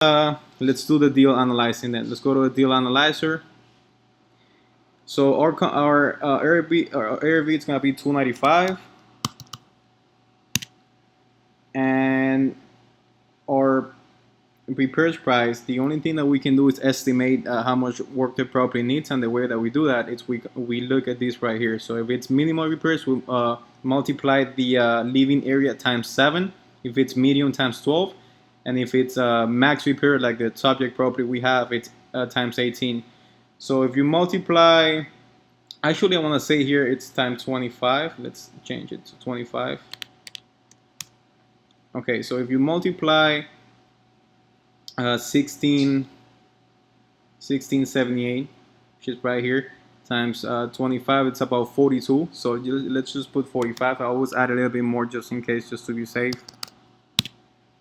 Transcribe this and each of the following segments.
Let's do the deal analyzing then. Let's go to the deal analyzer. So our ARV is gonna be 295, and our repairs price. The only thing that we can do is estimate how much work the property needs, and the way that we do that is we look at this right here. So if it's minimal repairs, we multiply the living area times 7. If it's medium, times 12, and if it's max repair like the subject property we have, it's times 18. So if you multiply, actually I want to say here it's times 25. Let's change it to 25. Okay, so if you multiply 1678, which is right here, times 25, it's about 42. So let's just put 45. I always add a little bit more just in case, just to be safe.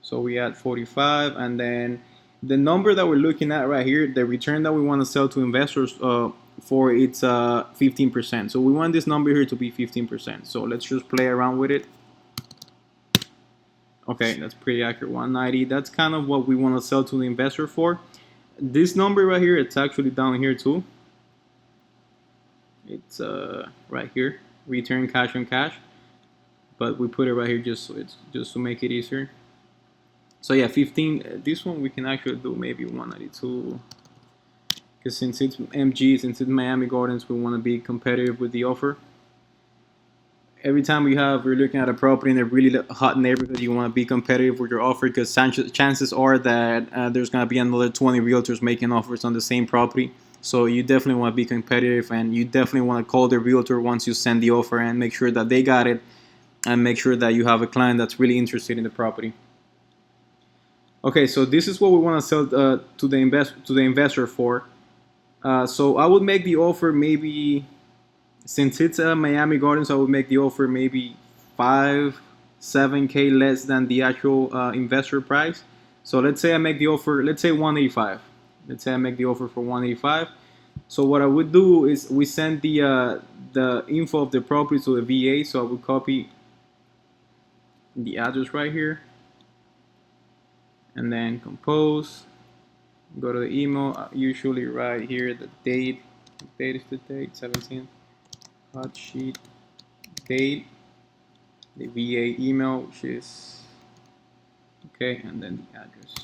So we add 45, and then the number that we're looking at right here, the return that we want to sell to investors for, it's 15%. So we want this number here to be 15%. So let's just play around with it. Okay, that's pretty accurate, 190. That's kind of what we want to sell to the investor for. This number right here, it's actually down here too. It's right here, return cash on cash. But we put it right here just to make it easier. So yeah, 15. This one we can actually do maybe 192. Because since it's MG, since it's Miami Gardens, we want to be competitive with the offer. Every time we're looking at a property in a really hot neighborhood, you want to be competitive with your offer, because chances are that there's going to be another 20 realtors making offers on the same property. So you definitely want to be competitive, and you definitely want to call the realtor once you send the offer and make sure that they got it, and make sure that you have a client that's really interested in the property. Okay, so this is what we want to sell to the investor for. So I would make the offer maybe, since it's Miami Gardens, I would make the offer maybe 7K less than the actual investor price. So let's say I make the offer, let's say 185. Let's say I make the offer for 185. So what I would do is we send the info of the property to the VA. So I would copy the address right here, and then compose. Go to the email. Usually right here the date. The date is the date, 17th. Hot sheet date, the VA email, which is okay, and then the address.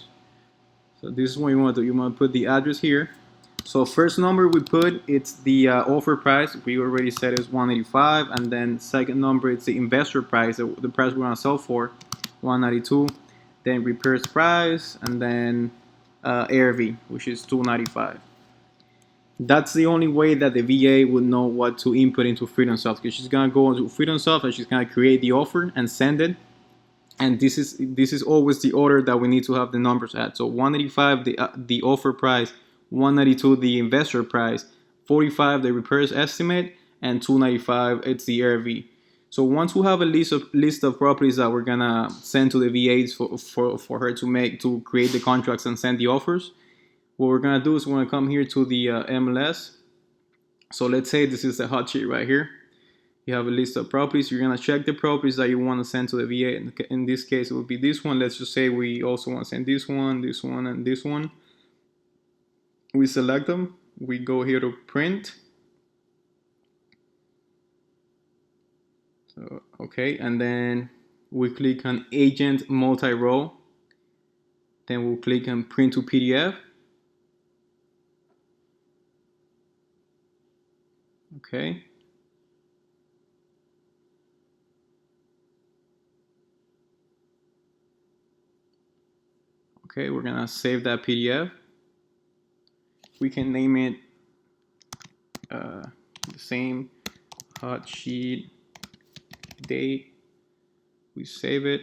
So this is what you want to do. You want to put the address here. So first number we put, it's the offer price. We already said it's 185, and then second number, it's the investor price, the price we want to sell for, 192. Then repairs price, and then ARV, which is 295. That's the only way that the VA would know what to input into FreedomSoft, because she's gonna go into FreedomSoft and she's gonna create the offer and send it. And this is always the order that we need to have the numbers at. So 185 the offer price, 192 the investor price, 45 the repairs estimate, and 295 it's the ARV. So once we have a list of properties that we're gonna send to the VAs for her to create the contracts and send the offers, what we're gonna do is we're gonna come here to the MLS. So let's say this is the hot sheet right here. You have a list of properties. You're gonna check the properties that you want to send to the VA. In this case, it would be this one. Let's just say we also want to send this one, and this one. We select them. We go here to print. So okay, and then we click on agent multi-row. Then we'll click on print to PDF. Okay. Okay, we're gonna save that PDF. We can name it the same, hot sheet date. We save it.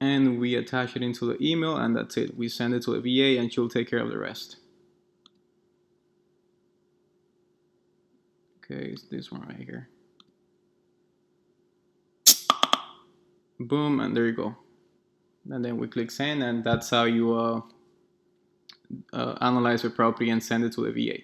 And we attach it into the email, and that's it. We send it to the VA, and she'll take care of the rest. Okay, it's this one right here. Boom, and there you go. And then we click send, and that's how you analyze your property and send it to the VA.